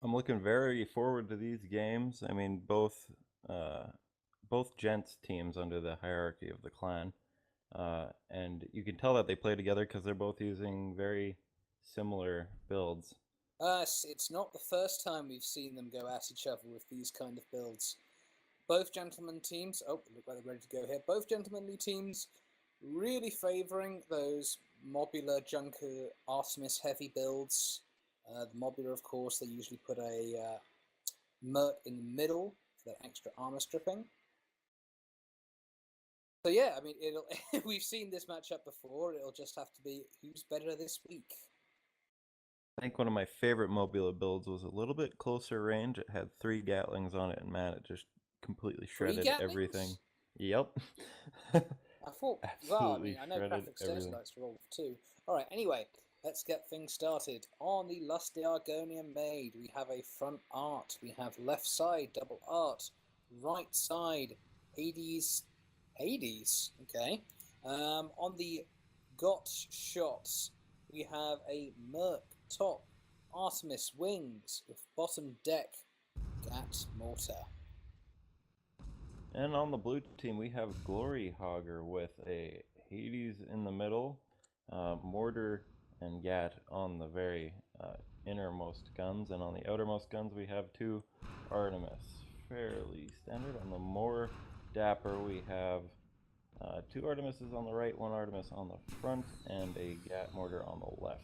I'm looking very forward to these games. I mean, uh, both Gents teams under the hierarchy of the clan, and you can tell that they play together because they're both using very similar builds. It's not the first time we've seen them go at each other with these kind of builds. Both gentlemen teams, oh, look like they're ready to go here. Both gentlemanly teams really favouring those modular Junker Artemis heavy builds. The modular, of course, they usually put a Merc in the middle for that extra armor stripping. So yeah, I mean, it'll we've seen this matchup before. It'll just have to be who's better this week. I think one of my favorite Mobula builds was a little bit closer range. It had 3 Gatlings on it, and man, it just completely Three shredded everything. Gatlings? Yep. I thought, well, I Absolutely mean, I know shredded Graphics Days everything. likes to roll with two. Alright, anyway, let's get things started. On the Lusty Argonian Maid, we have a front art. We have left side, double art. Right side, Hades. Hades, okay. On the Got shots, we have a Merc top, Artemis wings, with bottom deck, Gat mortar. And on the blue team, we have Glory Hogger with a Hades in the middle, Mortar and Gat on the very innermost guns, and on the outermost guns, we have 2 Artemis. Fairly standard. On the more dapper, we have 2 Artemises on the right, 1 Artemis on the front, and a Gat mortar on the left.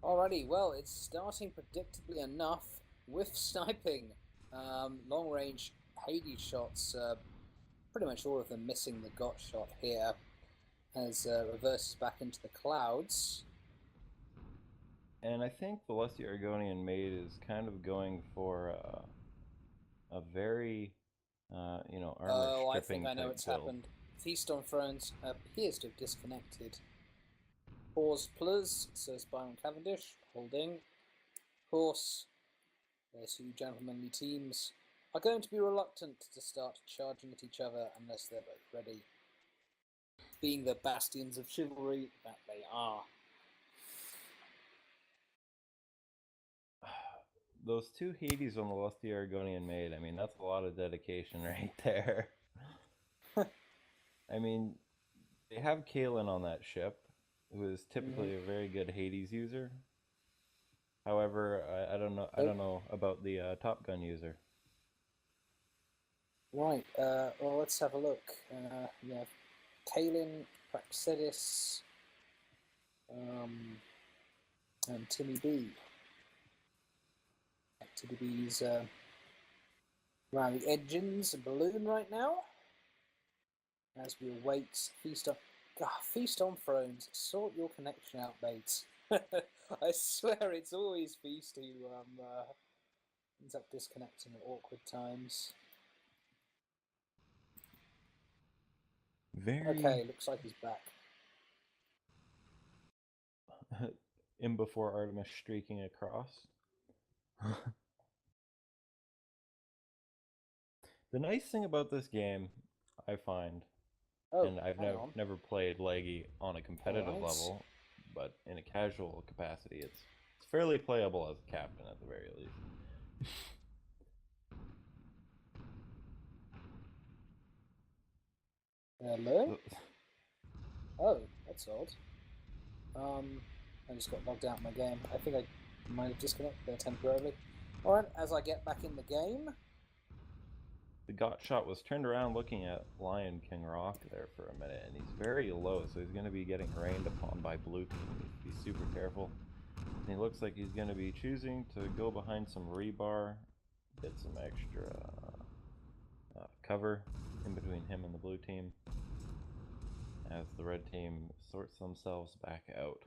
Alrighty, well, it's starting predictably enough with sniping. Long range Hades shots, pretty much all of them missing the got shot here, as reverses back into the clouds. And I think the Lusty Argonian Maid is kind of going for a very, armor Oh, I stripping think I know type what's build. happened. Feast on Thrones appears to have disconnected. Pause plus, says Byron Cavendish, holding. Of course, the two gentlemanly teams are going to be reluctant to start charging at each other unless they're both ready. Being the bastions of chivalry that they are. Those 2 Hades on the Lusty Argonian Maid, I mean, that's a lot of dedication right there. I mean, they have Kalen on that ship, who is typically a very good Hades user. However, I don't know. I don't know about the Top Gun user. Right, well, let's have a look. We have Kalen, Praxedis, and Timmy B. Timmy B's around the engines and balloon right now. As we await Feast on Thrones. Sort your connection out, mates. I swear it's always Feast who ends up disconnecting at awkward times. Very Okay, looks like he's back. in before Artemis streaking across. The nice thing about this game, I find, Oh, and I've hang on. never played Leggy on a competitive Alright. level, but in a casual capacity, it's fairly playable as a captain at the very least. Hello? Oh, that's odd. I just got logged out of my game. I think I might have disconnected there temporarily. Alright, as I get back in the game. The got shot was turned around looking at Lion King Rock there for a minute, and he's very low, so he's going to be getting rained upon by blue team. Be super careful. And he looks like he's going to be choosing to go behind some rebar, get some extra cover in between him and the blue team, as the red team sorts themselves back out.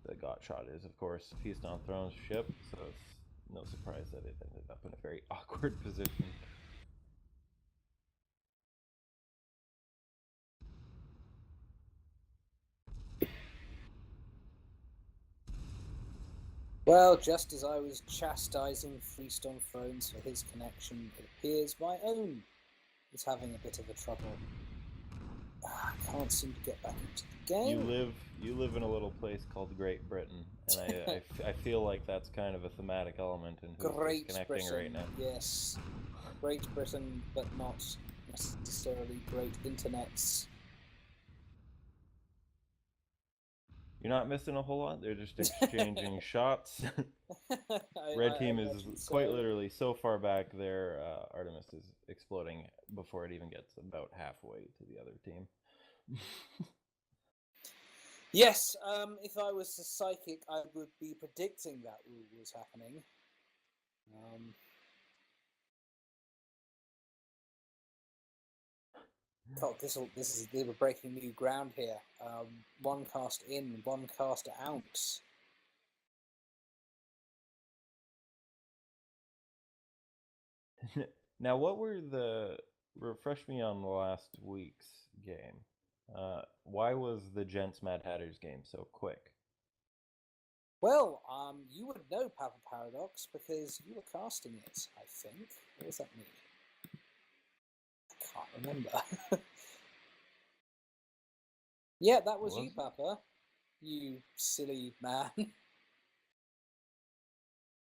The got shot is, of course, Feast on Thrones ship, so it's no surprise that it ended up in a very awkward position. Well, just as I was chastising Feast on Thrones for his connection, it appears my own is having a bit of a trouble. Ah, can't seem to get back into the You game. live in a little place called Great Britain, and I feel like that's kind of a thematic element in who's Great disconnecting right Britain, now. yes. Great Britain, but not necessarily great internets. You're not missing a whole lot. They're just exchanging shots. Red I team is imagine quite so. literally so far back their Artemis is exploding before it even gets about halfway to the other team. Yes, if I was a psychic, I would be predicting that was happening. God, they were breaking new ground here. One cast in, one cast out. Now, what were the refresh me on the last week's game? Why was the Gents Mad Hatters game so quick? Well, you would know Papa Paradox because you were casting it, I think. What does that mean? I can't remember. Yeah, that was you, Papa. You silly man. Trying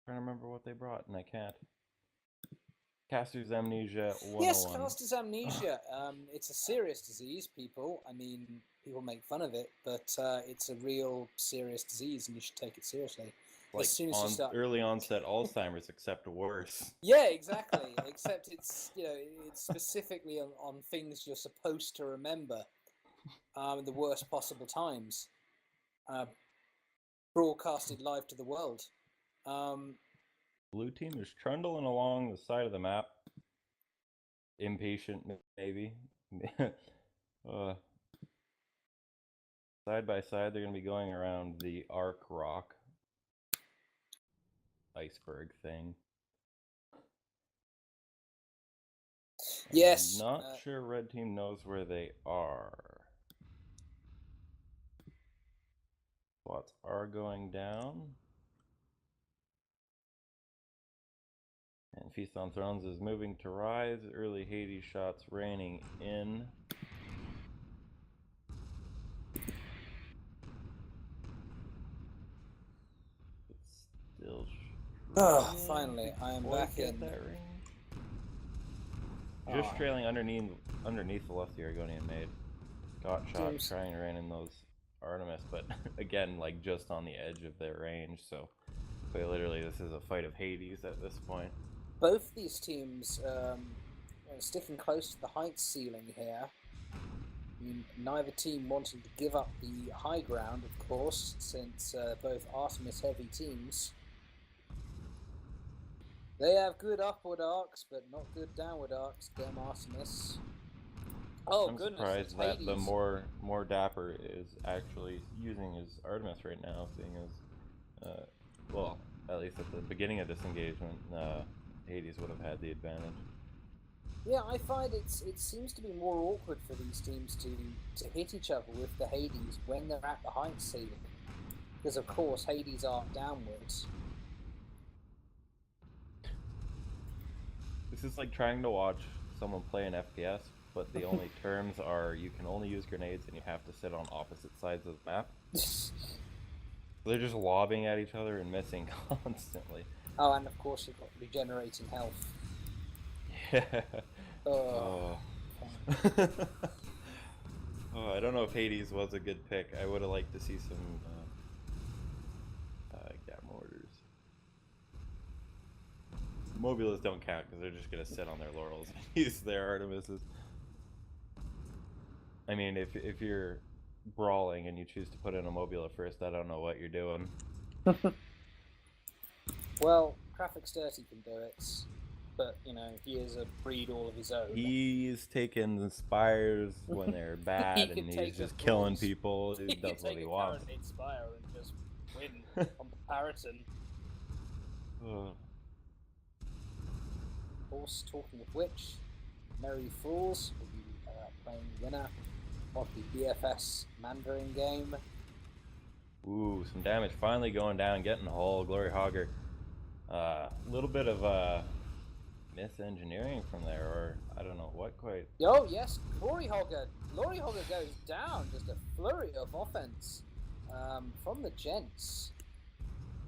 to remember what they brought, and I can't. Caster's Amnesia 101. Yes, Caster's Amnesia. It's a serious disease, people. I mean, people make fun of it, but it's a real serious disease, and you should take it seriously. Like as soon as you start early onset Alzheimer's, except worse. Yeah, exactly. Except it's it's specifically on things you're supposed to remember, the worst possible times, broadcasted live to the world. Blue team is trundling along the side of the map. Impatient, maybe. Side by side, they're going to be going around the Arc Rock iceberg thing. Yes. I'm not sure red team knows where they are. Spots are going down. And Feast on Thrones is moving to rise. Early Hades shots raining in. It's still. Finally, I am back in. That ring. Just trailing underneath the left Argonian Maid. Got shot trying to rain in those Artemis, but again, like just on the edge of their range. So, quite literally, this is a fight of Hades at this point. Both these teams sticking close to the height ceiling here. I mean, neither team wanting to give up the high ground, of course, since both Artemis heavy teams. They have good upward arcs, but not good downward arcs. Damn Artemis. Oh, I'm goodness, surprised that the more dapper is actually using his Artemis right now, seeing as, well, at least at the beginning of this engagement, Hades would have had the advantage. Yeah, I find it seems to be more awkward for these teams to hit each other with the Hades when they're at the height ceiling, because of course Hades arc downwards. This is like trying to watch someone play an FPS, but the only terms are you can only use grenades and you have to sit on opposite sides of the map. They're just lobbing at each other and missing constantly. Oh, and of course you've got regenerating health. Yeah. Oh. Oh, I don't know if Hades was a good pick. I would have liked to see some gap mortars. Mobilas don't count because they're just going to sit on their laurels and use their Artemises. I mean, if you're brawling and you choose to put in a Mobula first, I don't know what you're doing. Well, Graphics Dirty can do it, but, you know, he is a breed all of his own. He's taking the Spires when they're bad and he's just killing people. He does what he wants. He can take a Spire and just win on comparison. Of course, talking of which, Merry Fools will be playing winner of the BFS Mandarin game. Ooh, some damage finally going down, getting a hole. Glory Hogger. A little bit of misengineering from there, or I don't know what quite. Oh, yes, Glory Hogger. Glory Hogger goes down. Just a flurry of offense from the Gents.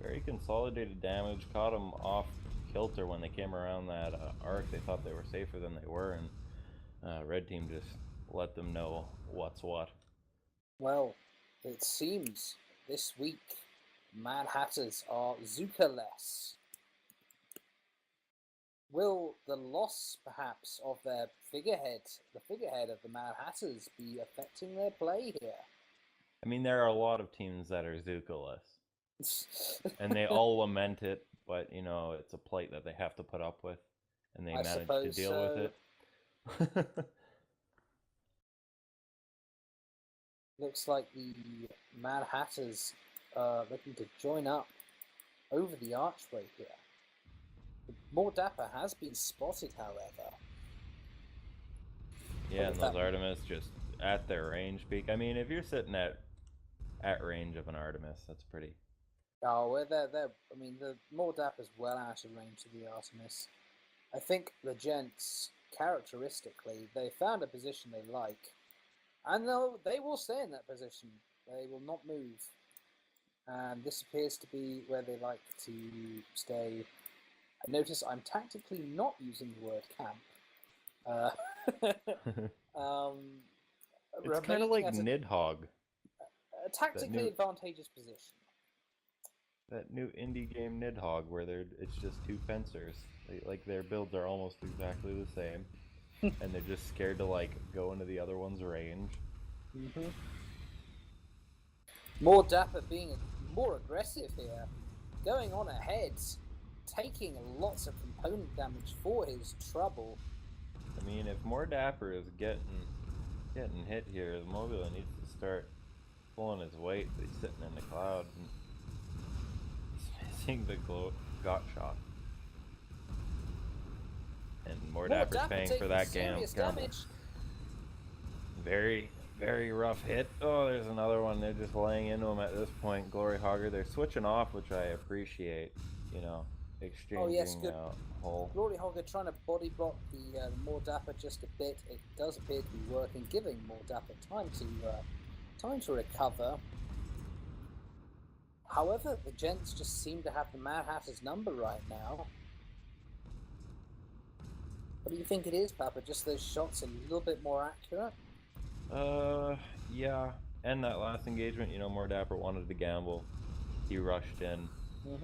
Very consolidated damage. Caught them off kilter when they came around that arc. They thought they were safer than they were, and red team just let them know what's what. Well, it seems this week Mad Hatters are Zuka-less. Will the loss, perhaps, of their figurehead, the figurehead of the Mad Hatters, be affecting their play here? I mean, there are a lot of teams that are Zuka-less, and they all lament it, but you know, it's a plight that they have to put up with, and they manage to deal with it. Looks like the Mad Hatters are looking to join up over the archway here. More Dapper has been spotted, however. Yeah, and those Artemis just at their range peak. I mean, if you're sitting at range of an Artemis, that's pretty. Oh, well, I mean, the more Dapper's well out of range of the Artemis. I think the Gents, characteristically, they found a position they like, and they will stay in that position. They will not move. And this appears to be where they like to stay. Notice I'm tactically not using the word camp. It's kind of like Nidhogg. A tactically advantageous position. That new indie game Nidhogg, where it's just two fencers. Their builds are almost exactly the same, and they're just scared to go into the other one's range. Mm-hmm. More Dapper being more aggressive here, going on ahead, taking lots of component damage for his trouble. I mean, if More Dapper is getting hit here, the Mobula needs to start pulling his weight. But he's sitting in the cloud and he's missing the got shot. And More Dapper's paying for that gamble. Very, very rough hit. Oh, there's another one. They're just laying into him at this point. Glory Hogger. They're switching off, which I appreciate. You know, exchanging. Oh yes, good. Whole. Glory Hogger trying to body block the More Dapper just a bit. It does appear to be working, giving More Dapper time to recover. However, the Gents just seem to have the Mad Hatter's number right now. What do you think it is, Papa? Just those shots a little bit more accurate? Yeah. And that last engagement, you know, More Dapper wanted to gamble. He rushed in,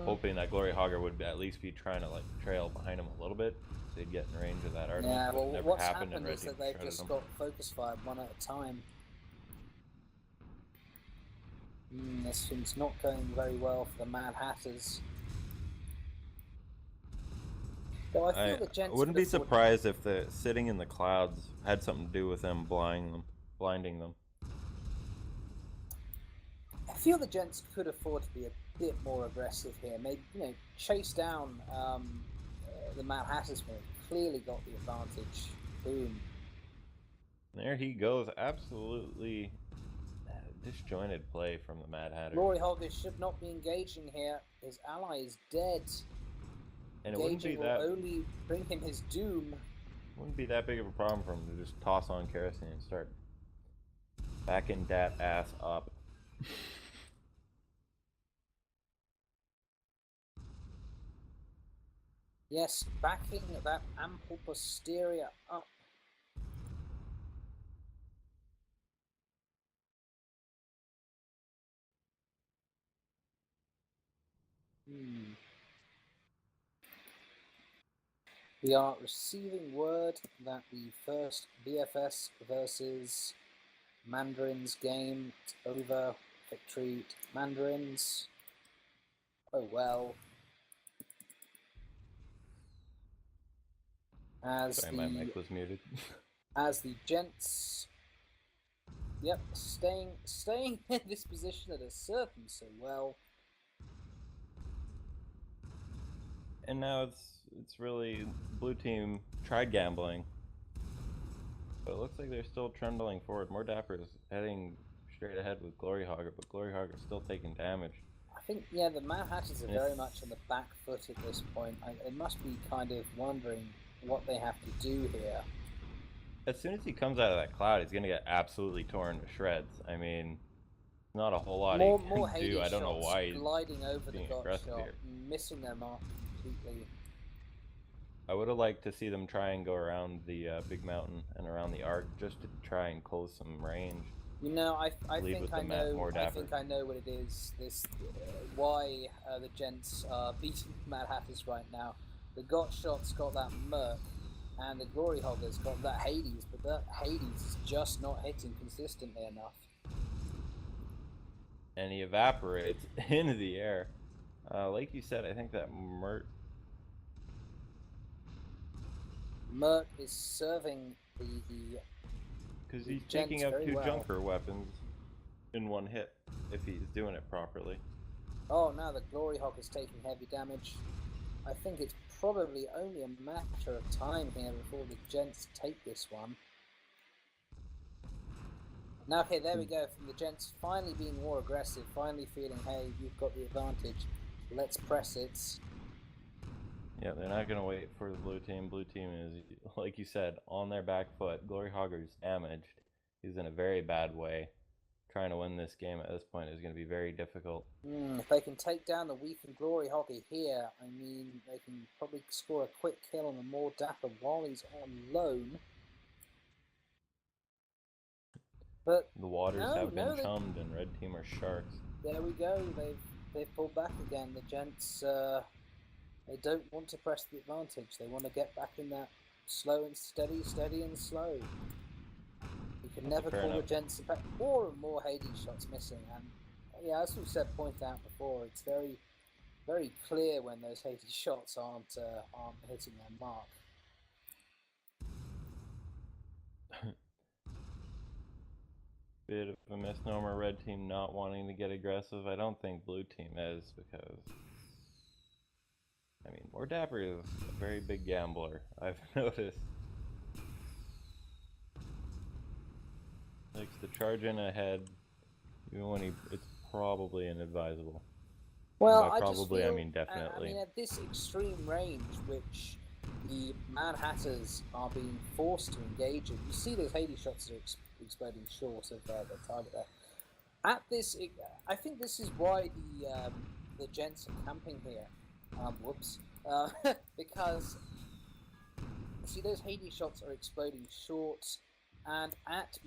hoping that Glory Hogger would at least be trying to trail behind him a little bit, so he'd get in range of that Artemis. Yeah, well, never what's happened is that they've just got focus fired one at a time. This thing's not going very well for the Mad Hatters. Though I feel the Gents wouldn't be surprised if the sitting in the clouds had something to do with them blinding them. I feel the Gents could afford to be a bit more aggressive here. Maybe, you know, chase down the Mad Hatters. Clearly got the advantage. Boom. There he goes. Absolutely disjointed play from the Mad Hatter. Glory Hogger should not be engaging here. His ally is dead. And it wouldn't be that. Will only bring him his doom. Wouldn't be that big of a problem for him to just toss on kerosene and start backing that ass up. Yes, backing that ample posterior up. We are receiving word that the first BFS versus Mandarins game is over. Victory to Mandarins. Oh well. Sorry, my mic was muted. As the Gents, yep, staying in this position that has served them so well. And now it's really blue team tried gambling, but it looks like they're still trundling forward. More Dapper is heading straight ahead with Glory Hogger, but Glory Hogger is still taking damage. I think, yeah, the Mad Hatters are very much on the back foot at this point. They must be kind of wondering what they have to do here. As soon as he comes out of that cloud, he's gonna get absolutely torn to shreds. I mean, not a whole lot he More can do. Hades I don't know shots why he's gliding over the being got aggressive shot, here. missing their mark completely. I would have liked to see them try and go around the big mountain and around the arc just to try and close some range. You know, I Lead think with I the know. more I dapper. think I know what it is. This why the Gents are beating Mad Hatters right now. The got shot's got that Merc, and the Glory Hogger's got that Hades, but that Hades is just not hitting consistently enough. And he evaporates into the air. Like you said, I think that Merc is serving the because he's Gents taking out very 2 well. junker weapons in 1 hit if he's doing it properly. Oh, now the Glory Hawk is taking heavy damage. I think it's probably only a matter of time here before the Gents take this one. Now, okay, there we go. From the Gents finally being more aggressive, finally feeling, hey, you've got the advantage. Let's press it. Yeah, they're not going to wait for the blue team. Blue team is, like you said, on their back foot. Glory Hogger's damaged. He's in a very bad way. Trying to win this game at this point is going to be very difficult. If they can take down the weakened Glory Hogger here, I mean, they can probably score a quick kill on the more dapper while he's on loan. But the waters have been they, chummed, and red team are sharks. There we go. They've pulled back again. The Gents, they don't want to press the advantage. They want to get back in that slow and steady, steady and slow. You can never call the Gents back. More and more Hades shots missing, and yeah, as we've said, pointed out before, it's very, very clear when those Hades shots aren't hitting their mark. Bit of a misnomer, red team not wanting to get aggressive. I don't think blue team is, because I mean, more dapper is a very big gambler, I've noticed. Likes to charge in ahead, even when it's probably inadvisable. Well, by probably, I mean definitely. I mean, at this extreme range, which the Mad Hatters are being forced to engage in, you see those Hades shots are exploding short of their target there. At this, I think this is why the Gents are camping here. Because see those Hades shots are exploding short, and at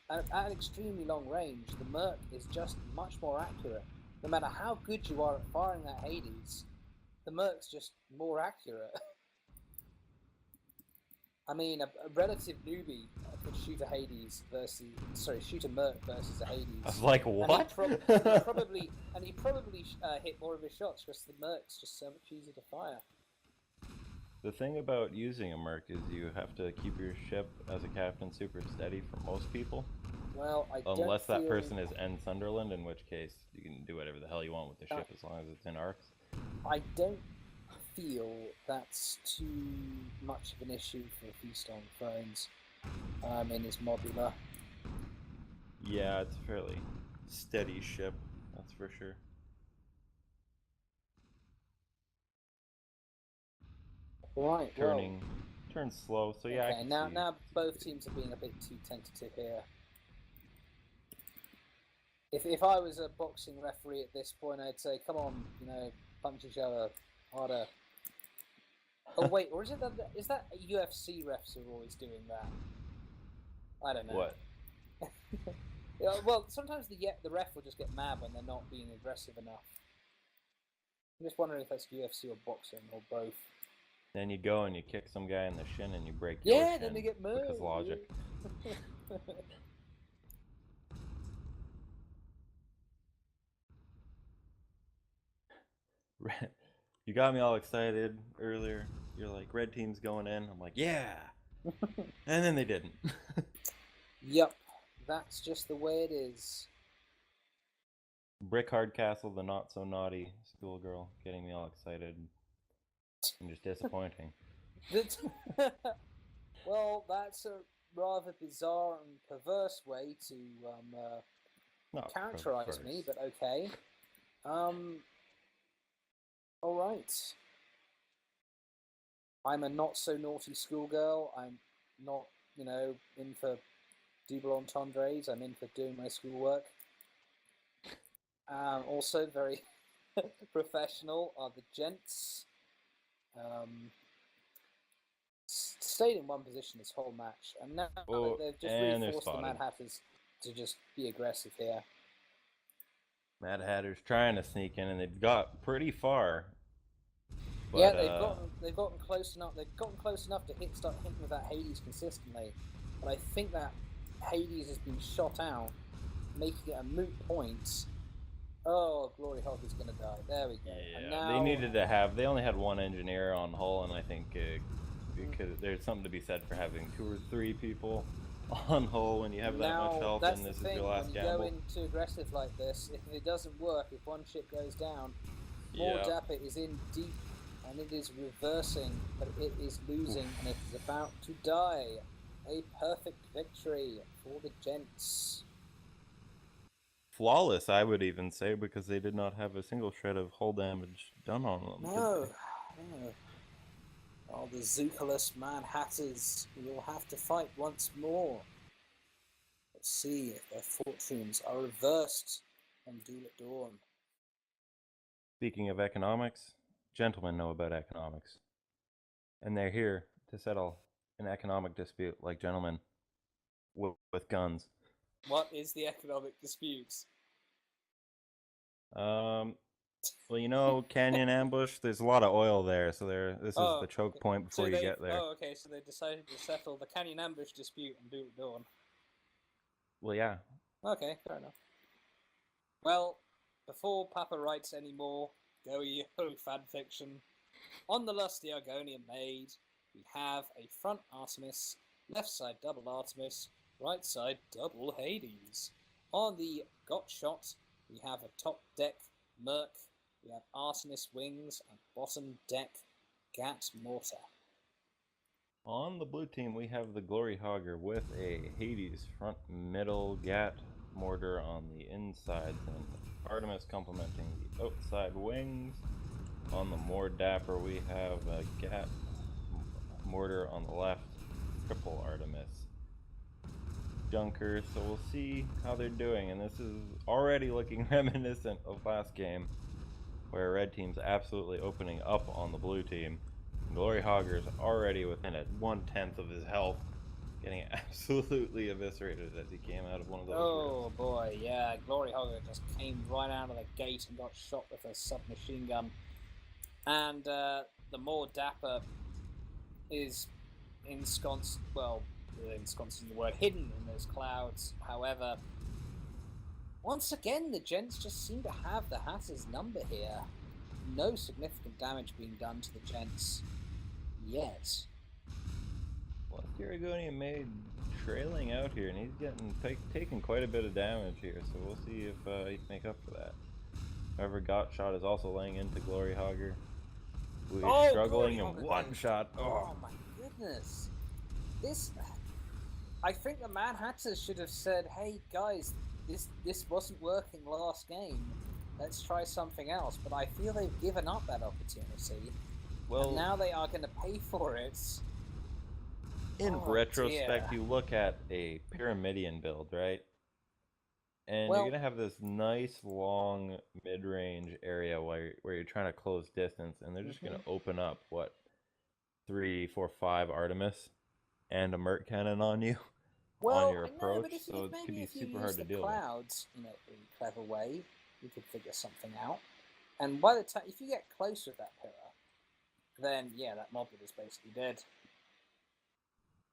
an extremely long range, the Merc is just much more accurate. No matter how good you are at firing that Hades, the Merc's just more accurate. I mean, a relative newbie could shoot a Merc versus a Hades. I was like, what? And he probably hit more of his shots because the Merc's just so much easier to fire. The thing about using a Merc is you have to keep your ship as a captain super steady for most people. Well, unless that person is N Sunderland, in which case you can do whatever the hell you want with the ship as long as it's in arcs. I don't feel that's too much of an issue for Feastone Thrones in his modular. Yeah, it's a fairly steady ship, that's for sure. Right, turns slow, so yeah. Okay, now both teams are being a bit too tentative here. If I was a boxing referee at this point, I'd say, come on, punch each other harder. Oh wait, or is that UFC refs who are always doing that? I don't know. What? Yeah, well, sometimes the ref will just get mad when they're not being aggressive enough. I'm just wondering if that's UFC or boxing or both. Then you go and you kick some guy in the shin and you break your shin. Then they get murdered. Because logic. You got me all excited earlier. You're like, red team's going in. I'm like, yeah. And then they didn't. Yep, that's just the way it is. Brick Hardcastle, the not so naughty schoolgirl, getting me all excited and just disappointing. Well, that's a rather bizarre and perverse way to characterize me, but okay. All right. I'm a not so naughty schoolgirl. I'm not, in for double entendres. I'm in for doing my schoolwork. Also very professional are the Gents. Stayed in one position this whole match, and now they've just really and they're forced the Mad spotted. Hatters to just be aggressive here. Mad Hatter's trying to sneak in, and they've got pretty far. But, Yeah, they've gotten close enough. They've gotten close enough to start hitting with that Hades consistently, but I think that Hades has been shot out, making it a moot point. Oh, Glory Hog is going to die. There we go. yeah, And now they needed to have. They only had one engineer on hull, and I think because there's something to be said for having 2 or 3 people on hull when you have that much health, and this is your last gamble. When you go into aggressive like this, if it doesn't work, if one ship goes down, Mordappa is in deep, and it is reversing, but it is losing, and it is about to die. A perfect victory for the Gents. Flawless, I would even say, because they did not have a single shred of hull damage done on them. No. Oh, the Zookalus Mad Hatters will have to fight once more. Let's see if their fortunes are reversed on Duel at Dawn. Speaking of economics, gentlemen know about economics. And they're here to settle an economic dispute like gentlemen with guns. What is the economic dispute? Well, Canyon Ambush, there's a lot of oil there, so this is the choke point before you get there. Oh, okay, so they decided to settle the Canyon Ambush dispute and Duel at Dawn. Well, yeah. Okay, fair enough. Well, before Papa writes any more go-yo fanfiction, on the lusty Argonian Maid, we have a front Artemis, left side double Artemis, right side double Hades. On the Got Shot, we have a top deck Merc, we have Artemis wings, and bottom deck Gat mortar. On the blue team, we have the Glory Hogger with a Hades front middle Gat mortar on the inside, and Artemis complementing the outside wings. On the more dapper, we have a Gat mortar on the left, triple Artemis junker, so we'll see how they're doing. And this is already looking reminiscent of last game, where red team's absolutely opening up on the blue team. Glory Hogger's already within 1/10 of his health, getting absolutely eviscerated as he came out of one of those. Oh boy, yeah, Glory Hogger just came right out of the gate and got shot with a submachine gun. And the more dapper is ensconced, ensconced in the word, hidden in those clouds. However, once again, the Gents just seem to have the Hatter's number here. No significant damage being done to the Gents yet. Well, Argonian Maid trailing out here, and he's getting taking quite a bit of damage here, so we'll see if he can make up for that. However, Got Shot is also laying into Glory Hogger, who is struggling in one shot. Oh my goodness. I think the Mad Hatters should have said, hey guys, this wasn't working last game. Let's try something else. But I feel they've given up that opportunity. Well, and now they are going to pay for it. In retrospect, you look at a Pyramidian build, right? And you're going to have this nice, long, mid-range area where you're trying to close distance, and they're just going to open up, 3, 4, 5 Artemis and a Merc cannon on you on your approach, so it could be super hard to deal with. Clouds, in a clever way, you could figure something out. And by the time, if you get close with that pillar, then yeah, that mob is basically dead.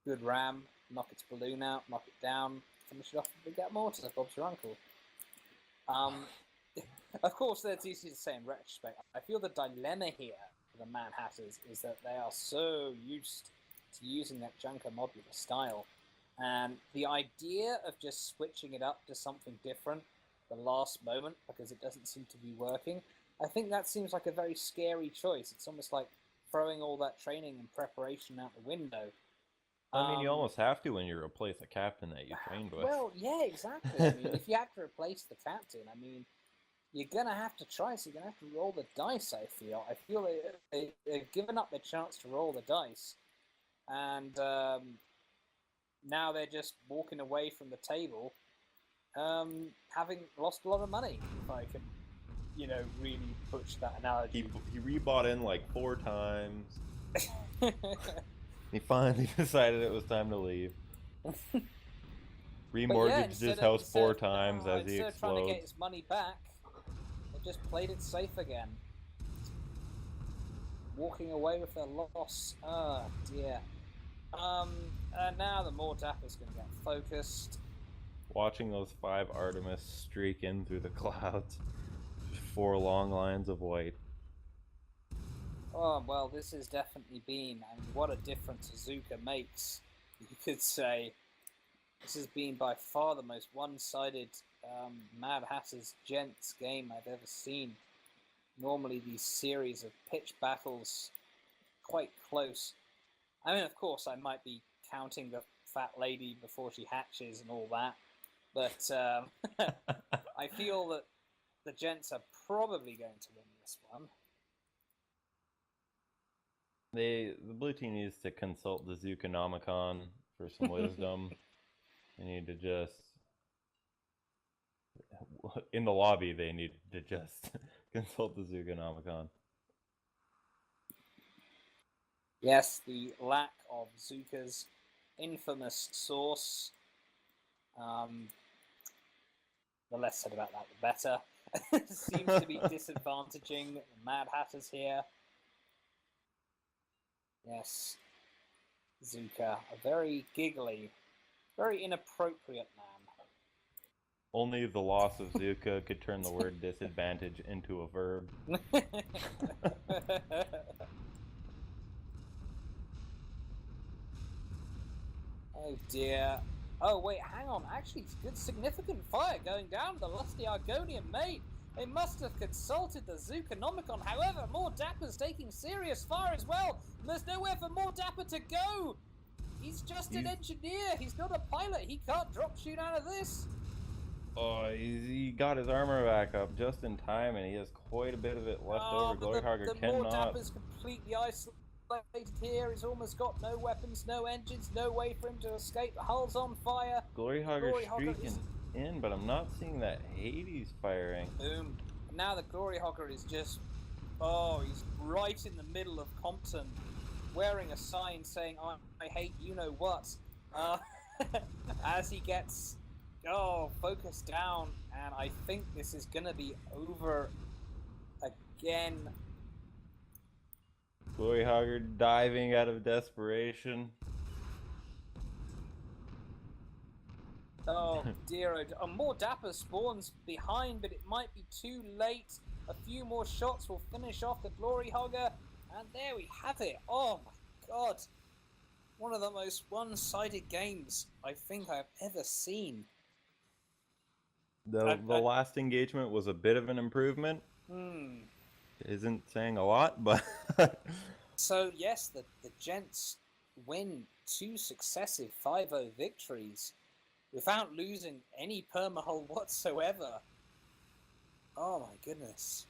Good ram, knock its balloon out, knock it down, finish it off with the Gat mortar. Bob's your uncle. Of course, that's easy to say in retrospect. I feel the dilemma here for the Mad Hatters is that they are so used to using that junker modular style, and the idea of just switching it up to something different the last moment because it doesn't seem to be working, I think that seems like a very scary choice. It's almost like throwing all that training and preparation out the window. I mean, you almost have to when you replace a captain that you trained with. Well, yeah, exactly. I mean, if you had to replace the captain, I mean, you're going to have to try, so you're going to have to roll the dice, I feel. I feel they've given up their chance to roll the dice, and now they're just walking away from the table, having lost a lot of money, if I can, really push that analogy. He rebought in like 4 times. He finally decided it was time to leave. Remortgaged his house 4 times as he instead of trying to get explodes. his money back, they just played it safe again. Walking away with their loss. Oh dear. And now the more Dapper's going to get focused. Watching those 5 Artemis streak in through the clouds. 4 long lines of white. Oh, well, this has definitely been, and what a difference Azuka makes, you could say. This has been by far the most one-sided Mad Hatter's Gents game I've ever seen. Normally these series of pitch battles, quite close. I mean, of course, I might be counting the fat lady before she hatches and all that, but I feel that the Gents are probably going to win this one. The blue team needs to consult the Zukonomicon for some wisdom. They need to just... In the lobby, they need to just consult the Zukonomicon. Yes, the lack of Zuka's infamous sauce. The less said about that, the better. Seems to be disadvantaging the Mad Hatters here. Yes, Zuka, a very giggly, very inappropriate man. Only the loss of Zuka could turn the word disadvantage into a verb. Oh dear. Oh wait, hang on. Actually, it's good significant fire going down the lusty Argonian maid. They must have consulted the Zukonomicon. However, More Dapper's taking serious fire as well. And there's nowhere for More Dapper to go. He's just an engineer. He's not a pilot. He can't drop shoot out of this. Oh, he got his armor back up just in time, and he has quite a bit of it left over. Gloryhogger the cannot... More Dapper's completely isolated here. He's almost got no weapons, no engines, no way for him to escape. The hull's on fire. Gloryhogger's streaking in, but I'm not seeing that Hades firing. Boom. And now the Gloryhogger is just... Oh, he's right in the middle of Compton, wearing a sign saying, I hate you-know-what. As he gets... focused down, and I think this is gonna be over again. Gloryhogger diving out of desperation. Oh dear, More Dapper spawns behind, but it might be too late. A few more shots will finish off the Gloryhogger, and there we have it. Oh my god. One of the most one-sided games I think I've ever seen. The last engagement was a bit of an improvement. Isn't saying a lot, but... So, yes, the Gents win 2 successive 5-0 victories without losing any permahull whatsoever. Oh my goodness.